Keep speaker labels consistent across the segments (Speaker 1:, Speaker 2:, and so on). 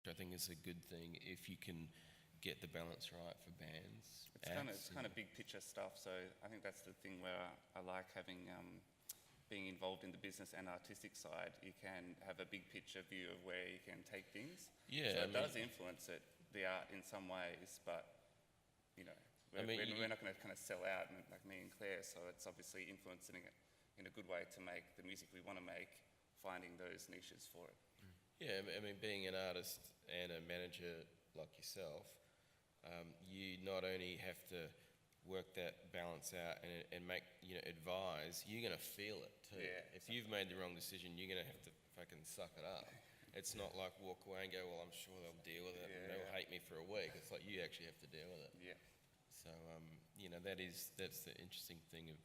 Speaker 1: I think is a good thing if you can get the balance right for bands.
Speaker 2: It's kind of big picture stuff. So I think that's the thing where I like having being involved in the business and artistic side. You can have a big picture view of where you can take things.
Speaker 1: Yeah,
Speaker 2: so it does influence the art in some ways, but we're not going to kind of sell out like me and Claire. So it's obviously influencing it in a good way to make the music we want to make, finding those niches for it.
Speaker 1: Yeah, I mean, being an artist and a manager like yourself, you not only have to work that balance out and make, advise, you're going to feel it too.
Speaker 2: Yeah,
Speaker 1: if you've made the wrong decision, you're going to have to fucking suck it up. It's not like walk away and go, well, I'm sure they'll deal with it and they'll hate me for a week. It's like you actually have to deal with it.
Speaker 2: Yeah.
Speaker 1: So, that's the interesting thing of,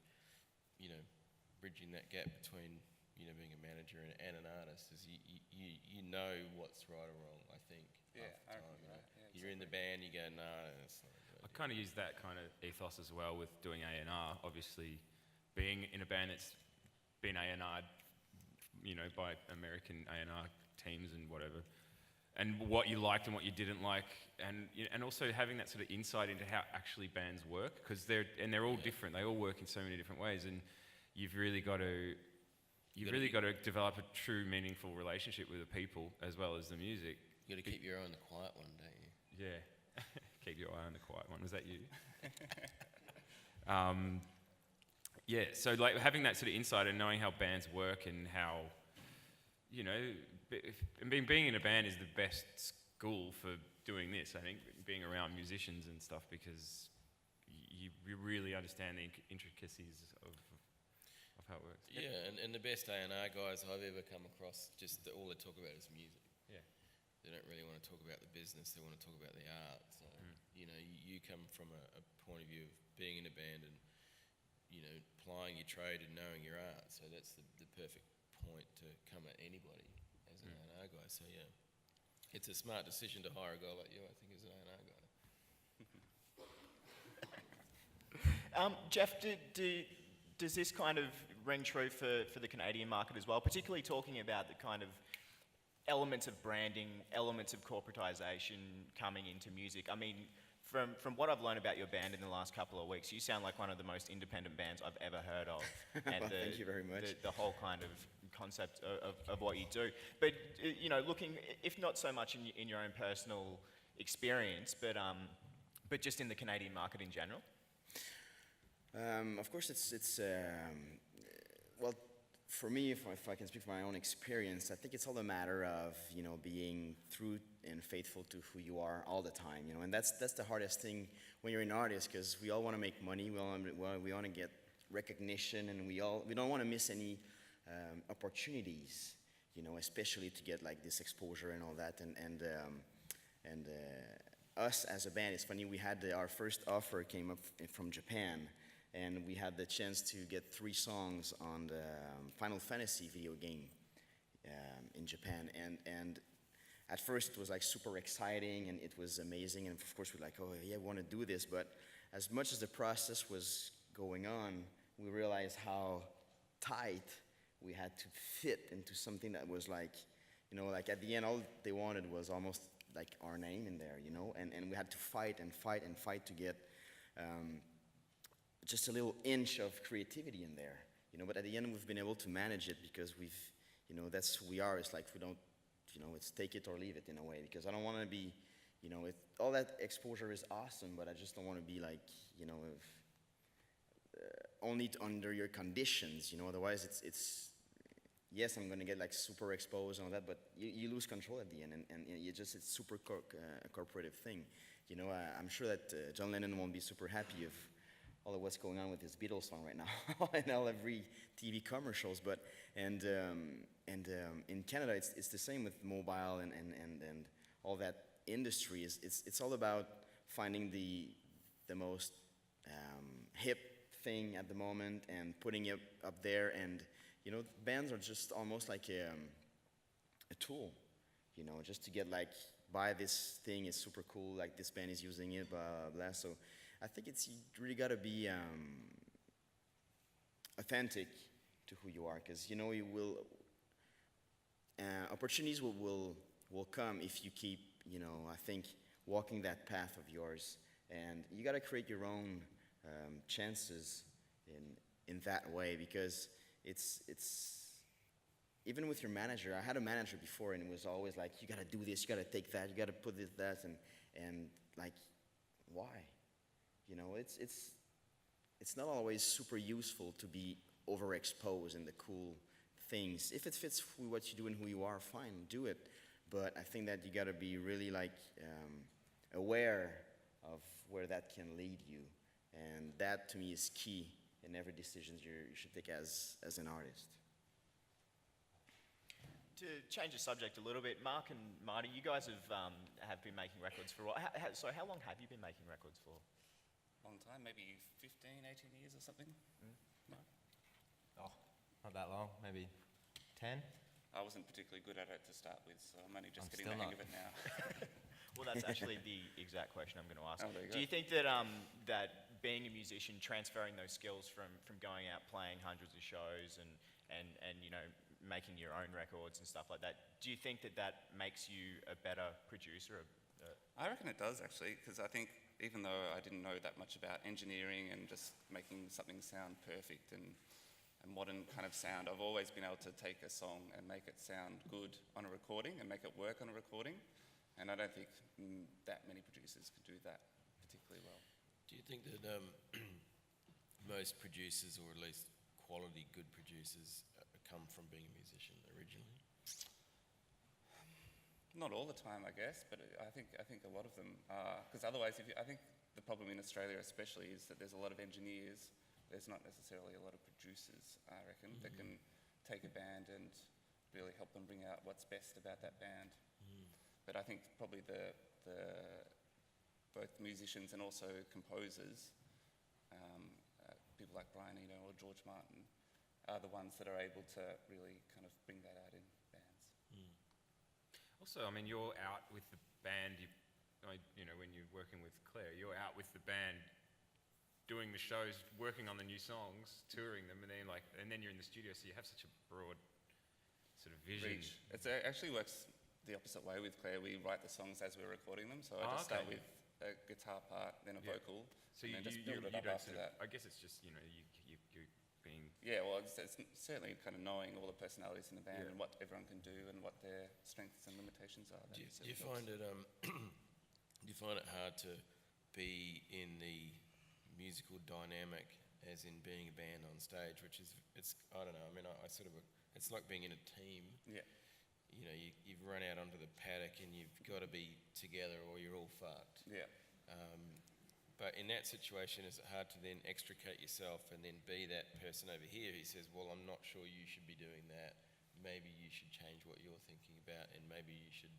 Speaker 1: bridging that gap between, being a manager and an artist is you know what's right or wrong, I think.
Speaker 2: Yeah,
Speaker 1: half the time, You're in the band, you go, no, that's not a good
Speaker 3: I
Speaker 1: idea.
Speaker 3: kind of use that kind of ethos as well with doing A&R. Obviously, being in a band that's been A&R'd, by American A&R teams and whatever, and what you liked and what you didn't like, and also having that sort of insight into how actually bands work, because they're all different. They all work in so many different ways, and you've really got to develop a true, meaningful relationship with the people as well as the music.
Speaker 1: You got to keep your eye on the quiet one, don't you?
Speaker 3: Yeah. Keep your eye on the quiet one. Was that you? Yeah, so like having that sort of insight and knowing how bands work and how, being in a band is the best school for doing this, I think, being around musicians and stuff, because you really understand the intricacies of how it works.
Speaker 1: Yeah, and the best A&R guys I've ever come across, just all they talk about is music.
Speaker 3: Yeah.
Speaker 1: They don't really want to talk about the business, they want to talk about the art. So, you come from a point of view of being in a band and, plying your trade and knowing your art. So that's the perfect point to come at anybody as an A&R guy. So, yeah, it's a smart decision to hire a guy like you, I think, as an A&R guy.
Speaker 4: Jeff, does this kind of ring true for the Canadian market as well, particularly talking about the kind of elements of branding, elements of corporatisation coming into music? I mean, from what I've learned about your band in the last couple of weeks, you sound like one of the most independent bands I've ever heard of. And
Speaker 5: well, thank you very much.
Speaker 4: The whole kind of concept of what you do. But, looking, if not so much in your own personal experience, but just in the Canadian market in general?
Speaker 5: Of course, it's well, for me, if I can speak from my own experience, I think it's all a matter of, being true and faithful to who you are all the time, and that's the hardest thing when you're an artist, because we all want to make money, we want to get recognition, and we don't want to miss any opportunities, especially to get like this exposure and all that, and us as a band, it's funny, we had our first offer came up from Japan. And we had the chance to get 3 songs on the Final Fantasy video game in Japan. And at first it was like super exciting and it was amazing. And of course we're like, oh yeah, we want to do this. But as much as the process was going on, we realized how tight we had to fit into something that was like, like at the end, all they wanted was almost like our name in there, and we had to fight and fight and fight to get just a little inch of creativity in there, but at the end we've been able to manage it because we've, that's who we are. It's like we don't, it's take it or leave it in a way, because I don't want to be, all that exposure is awesome, but I just don't want to be like, only under your conditions, otherwise it's yes, I'm going to get like super exposed and all that, but you lose control at the end, and it's super corporative thing, I'm sure that John Lennon won't be super happy if all of what's going on with his Beatles song right now and all every TV commercials, but in Canada it's the same with mobile and all that industry. It's all about finding the most hip thing at the moment and putting it up there, and bands are just almost like a tool, just to get like, buy this thing, it's super cool, like this band is using it, blah blah. So I think you really got to be authentic to who you are, because you will opportunities will will come if you keep, I think, walking that path of yours. And you got to create your own chances in that way, because it's even with your manager. I had a manager before, and it was always like, you got to do this, you got to take that, you got to put this, that, and like, why? It's not always super useful to be overexposed in the cool things. If it fits with what you do and who you are, fine, do it. But I think that you got to be really aware of where that can lead you, and that to me is key in every decision you should take as an artist.
Speaker 4: To change the subject a little bit, Mark and Marty, you guys have been making records for a while. So how long have you been making records for?
Speaker 2: Long time, maybe 15, 18 years or something. No?
Speaker 6: Oh, not that long, maybe 10?
Speaker 2: I wasn't particularly good at it to start with, so I'm only just
Speaker 6: I'm
Speaker 2: getting the
Speaker 6: still
Speaker 2: hang
Speaker 6: not.
Speaker 2: of it now.
Speaker 4: Well, that's actually the exact question I'm going to ask.
Speaker 2: Oh, there you
Speaker 4: Do
Speaker 2: go.
Speaker 4: you think that that being a musician, transferring those skills from going out playing hundreds of shows and making your own records and stuff like that, do you think that makes you a better producer?
Speaker 2: I reckon it does, actually, because I think even though I didn't know that much about engineering and just making something sound perfect and a modern kind of sound, I've always been able to take a song and make it sound good on a recording and make it work on a recording. And I don't think that many producers could do that particularly well.
Speaker 1: Do you think that most producers, or at least quality good producers, come from being a musician originally?
Speaker 2: Not all the time, I guess, but I think a lot of them are, because otherwise, I think the problem in Australia especially is that there's a lot of engineers. There's not necessarily a lot of producers, I reckon, that can take a band and really help them bring out what's best about that band. But I think probably both musicians and also composers, people like Brian Eno or George Martin, are the ones that are able to really kind of bring that out in bands.
Speaker 3: Also, I mean, you're out with the band, when you're working with Claire, you're out with the band doing the shows, working on the new songs, touring them, and then you're in the studio, so you have such a broad sort of vision.
Speaker 2: Reach. It actually works the opposite way with Claire. We write the songs as we're recording them, so I just start with a guitar part, then a vocal,
Speaker 3: So
Speaker 2: and
Speaker 3: you
Speaker 2: then just build it up
Speaker 3: don't
Speaker 2: after
Speaker 3: sort of,
Speaker 2: that.
Speaker 3: I guess it's just, you're being...
Speaker 2: Yeah, well, it's certainly kind of knowing all the personalities in the band and what everyone can do and what their strengths and limitations are.
Speaker 1: Do you find it do you find it hard to be in the musical dynamic as in being a band on stage, which is, I don't know, I mean, I sort of, it's like being in a team.
Speaker 2: Yeah.
Speaker 1: You've run out onto the paddock and you've got to be together or you're all fucked.
Speaker 2: Yeah.
Speaker 1: But in that situation, is it hard to then extricate yourself and then be that person over here who says, well, I'm not sure you should be doing that. Maybe you should change what you're thinking about, and maybe you should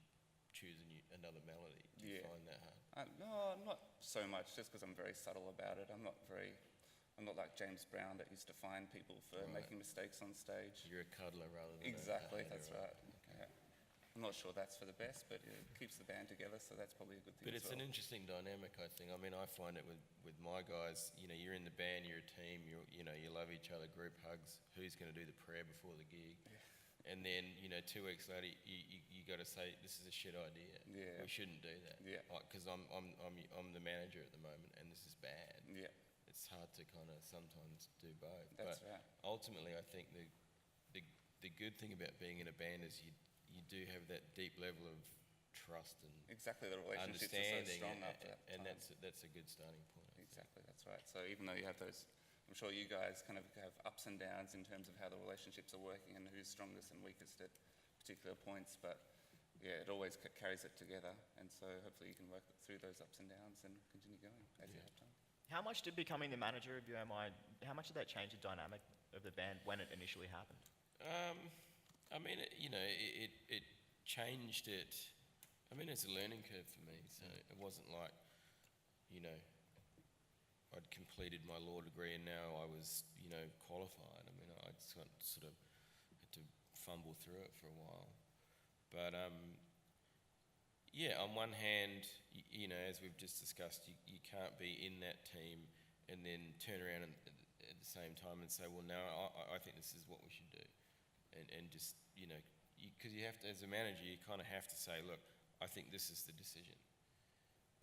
Speaker 1: choose another melody. Do you find that hard?
Speaker 2: No, not so much, just because I'm very subtle about it. I'm not like James Brown that used to fine people for making mistakes on stage.
Speaker 1: You're a cuddler rather than
Speaker 2: Exactly,
Speaker 1: a
Speaker 2: that's right. Yeah. I'm not sure that's for the best, but it keeps the band together, so that's probably a good thing.
Speaker 1: But
Speaker 2: as
Speaker 1: it's
Speaker 2: well.
Speaker 1: an interesting dynamic, I think. I mean, I find it with my guys, you're in the band, you're a team, you love each other, group hugs, who's going to do the prayer before the gig? Yeah. And then, 2 weeks later, you got to say, this is a shit idea.
Speaker 2: Yeah.
Speaker 1: We shouldn't do that.
Speaker 2: Yeah.
Speaker 1: Because I'm the manager at the moment, and this is bad.
Speaker 2: Yeah.
Speaker 1: It's hard to kind of sometimes do both.
Speaker 2: That's
Speaker 1: but
Speaker 2: right.
Speaker 1: ultimately, I think the good thing about being in a band is you do have that deep level of trust and
Speaker 2: Exactly, the relationships are so
Speaker 1: understanding,
Speaker 2: strong after that
Speaker 1: and
Speaker 2: time.
Speaker 1: that's a good starting point. I think.
Speaker 2: Exactly, that's right. So even though you have those, I'm sure you guys kind of have ups and downs in terms of how the relationships are working and who's strongest and weakest at particular points, but yeah, it always carries it together, and so hopefully you can work through those ups and downs and continue going as you have time.
Speaker 4: How much did becoming the manager of UMI, how much did that change the dynamic of the band when it initially happened?
Speaker 1: I mean, it changed it. I mean, it's a learning curve for me, so it wasn't like, I'd completed my law degree and now I was, qualified. I mean, I sort of had to fumble through it for a while. But, on one hand, as we've just discussed, you can't be in that team and then turn around at the same time and say, well, no, I think this is what we should do. And just, you because you have to, as a manager, you kind of have to say, look, I think this is the decision,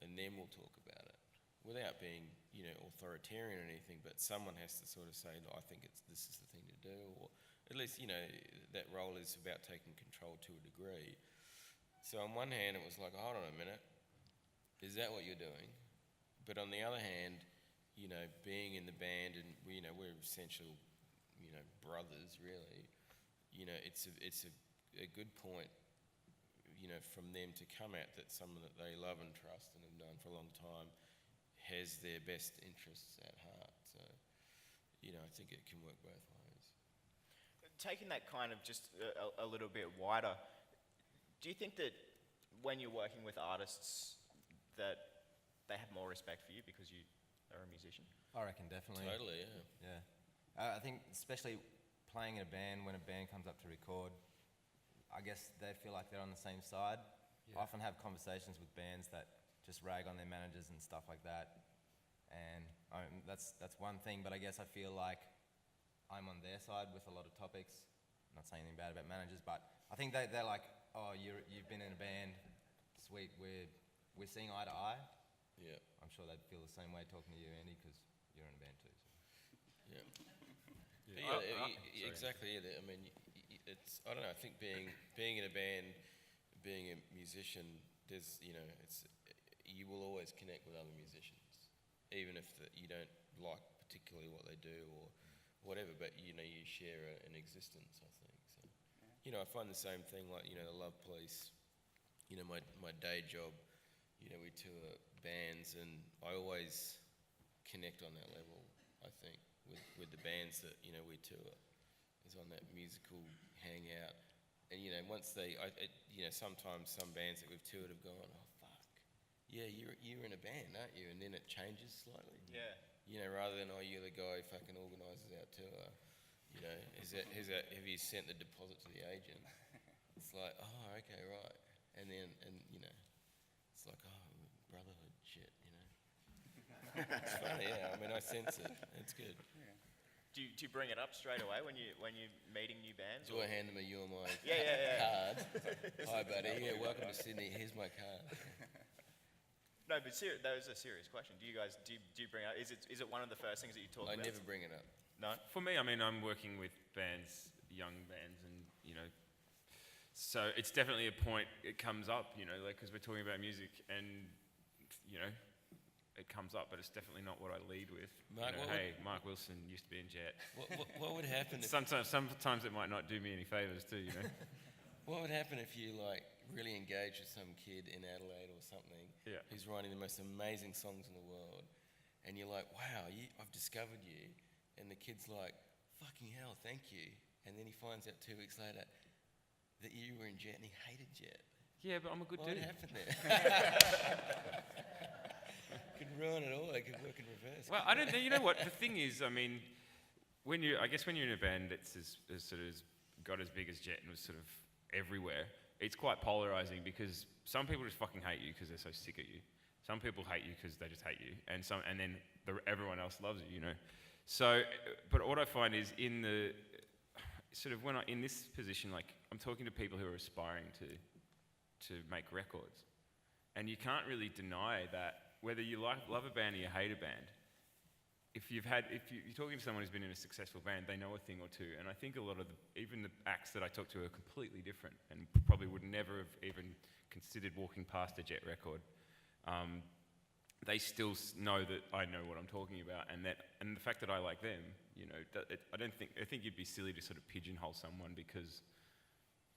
Speaker 1: and then we'll talk about it, without being, you know, authoritarian or anything. But someone has to sort of say, no, I think this is the thing to do, or at least, you know, that role is about taking control to a degree. So on one hand, it was like, hold on a minute, is that what you're doing? But on the other hand, you know, being in the band, and you know, we're essential, you know, brothers, really. You know, it's a good point, you know, from them to come at that someone that they love and trust and have known for a long time has their best interests at heart. So, you know, I think it can work both ways.
Speaker 4: Taking that kind of just a little bit wider, do you think that when you're working with artists that they have more respect for you because you are a musician?
Speaker 6: I reckon definitely.
Speaker 1: Totally, yeah.
Speaker 6: Yeah. I think especially playing in a band, when a band comes up to record, I guess they feel like they're on the same side.
Speaker 1: Yeah.
Speaker 6: I often have conversations with bands that just rag on their managers and stuff like that. And that's one thing, but I guess I feel like I'm on their side with a lot of topics. I'm not saying anything bad about managers, but I think they're like, oh, you've been in a band, sweet, we're seeing eye to eye.
Speaker 1: Yeah.
Speaker 6: I'm sure they'd feel the same way talking to you, Andy, because you're in a band too. So.
Speaker 1: Yeah.
Speaker 3: Yeah.
Speaker 1: Yeah, exactly. Yeah, I mean, it's, I don't know. I think being in a band, being a musician, there's, you know, you will always connect with other musicians, even if you don't like particularly what they do or whatever. But you know, you share an existence, I think. So, you know, I find the same thing. Like, you know, the Love Police. You know, my day job. You know, we tour bands, and I always connect on that level, I think, with the bands that, you know, we tour, is on that musical hangout. And, you know, once you know, sometimes some bands that we've toured have gone, oh, fuck, yeah, you're in a band, aren't you? And then it changes slightly.
Speaker 4: Yeah.
Speaker 1: You know, rather than, oh, you're the guy who fucking organises our tour, you know, have you sent the deposit to the agent? It's like, oh, okay, right. And then, you know, it's like, oh, brotherhood shit, you know. It's funny, yeah. I mean, I sense it. It's good.
Speaker 4: Do you bring it up straight away when you're meeting new bands?
Speaker 1: Do I hand them you or my
Speaker 4: Yeah.
Speaker 1: card? Hi, buddy. Yeah, welcome to Sydney. Here's my card.
Speaker 4: No, but that was a serious question. Do you guys do you bring it up? Is it one of the first things that you talk
Speaker 1: I
Speaker 4: about?
Speaker 1: never bring it up.
Speaker 4: No.
Speaker 3: For me, I mean, I'm working with bands, young bands, and you know, so it's definitely a point. It comes up, you know, like because we're talking about music, and you know, it comes up, but it's definitely not what I lead with.
Speaker 1: Mark,
Speaker 3: you know, hey, Mark Wilson used to be in Jet.
Speaker 1: What would happen if...
Speaker 3: Sometimes it might not do me any favours too, you know.
Speaker 1: What would happen if you, like, really engaged with some kid in Adelaide or something who's writing the most amazing songs in the world, and you're like, wow, I've discovered you, and the kid's like, fucking hell, thank you, and then he finds out 2 weeks later that you were in Jet and he hated Jet.
Speaker 3: Yeah, but I'm a good dude.
Speaker 1: What happened there? Could ruin it all. It could work in reverse.
Speaker 3: Well, I don't know. You know what? The thing is, I mean, I guess when you're in a band that's got as big as Jet and was sort of everywhere, it's quite polarizing because some people just fucking hate you because they're so sick at you. Some people hate you because they just hate you, and then everyone else loves you. You know. So, but what I find is in the sort of in this position, like I'm talking to people who are aspiring to make records, and you can't really deny that. Whether you love a band or you hate a band, if you're talking to someone who's been in a successful band, they know a thing or two. And I think a lot of even the acts that I talk to are completely different and probably would never have even considered walking past a Jet record. They still know that I know what I'm talking about, and the fact that I like them, you know, I think you'd be silly to sort of pigeonhole someone because,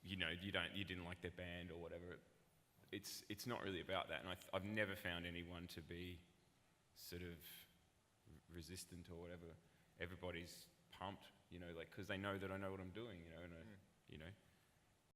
Speaker 3: you know, you didn't like their band or whatever. It's not really about that, and I've never found anyone to be sort of resistant or whatever. Everybody's pumped, you know, like because they know that I know what I'm doing, you know, and you know.